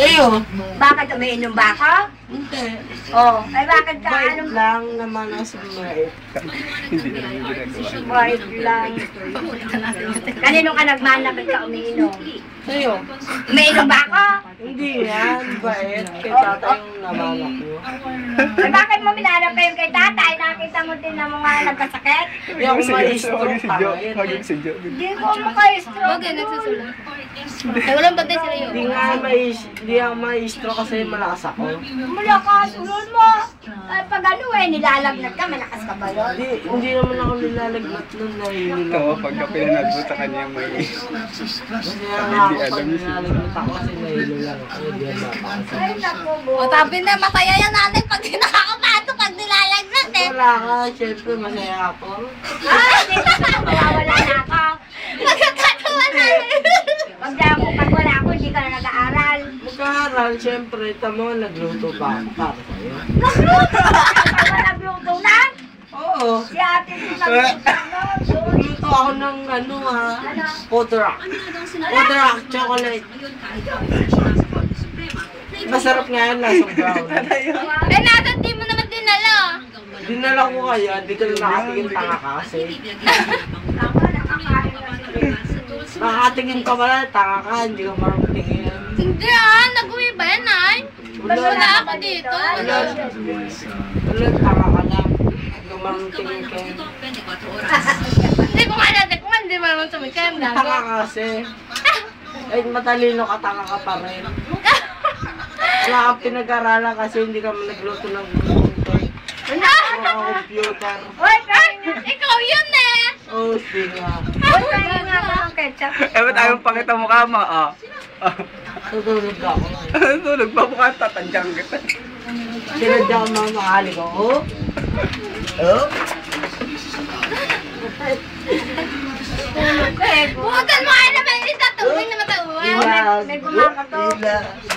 Sa'yo? Bakit umiinom ba ako? Hindi. Oh, ay bakit ka Bait anong lang naman ang sumait. Hindi naman ginagawa. bait lang? Kanino ka nagmana ba't ka umiinom? Sa'yo? Umiinom ba ako? Hindi yan. Bait. Kay tatay yung namalak mo. Ay bakit mo minanap kayo kay tatay? Nakita mo din na mga nagkasakit? Hindi ako ma-stroke si Jo. tangin. Haging si Jo. Hindi ko maka-stroke. Bagay, nagsusulat. Ay, walang batay sila yun. Hindi ako ma-stroke kasi malakas ako. Malakas, ulol mo. Ay, pag ano nilalaglag ka, malakas ka ba yun? Hindi naman ako nilalagnat nun nahihilo. Oo, pagka pinanood mo sa kanya may... Kasi nga ako pag nilalagnat ako kasi nahihilo lang ako. Hindi ako mapakasal. Ay, naku mo. O, sabi na, masaya yan natin pag nakakapato, pag nilalagnat eh. Wala ka, syempre masaya ako. Ay, hindi ka na mawawala na ako. Magkakatawa natin. Pag wala ako, hindi ka na nag-aaral. Mag-aaral, syempre, tamo, nagluto pa ako para sa'yo. Nagluto! Pag nagluto na? Oo. Si ate din nagluto. Nagluto ako ng ano ha, Poterak. Poterak chocolate. Masarap nga yun, lasang brown. Eh, nasa di mo naman dinala. Dinala ko kaya, hindi ka na nakatingin tanga ka kasi. Tama, nakakain na sila. Nakatingin ka pala, tanga ka, hindi ka marunong tingin. Hindi nag-uwi ba yan ay? Wala ako dito. Wala, tanga ka lang. Hindi ka marunong tingin ka. Hindi ko nga natin, kung hindi mo naman sumikim. Tanga ka kasi. Ay, matalino ka, tanga ka pa rin. Wala kang pinag-aralan kasi hindi ka nagluto ng computer. Uy, kain nga. Ikaw yun eh. Oh, singa. Uy, kain nga ba ang ketchup? Eh, ba't ayaw pakita mukha mo? Ah. Tutulog ako. Tulog pa mukha, tatandyang kita. Sinadya ko mga makali ko. Oh? Oh? Tulog ka eh. Bukan mo kaya naman isa, tuwing na matauhan. Ilag. May gumakato. Ilag.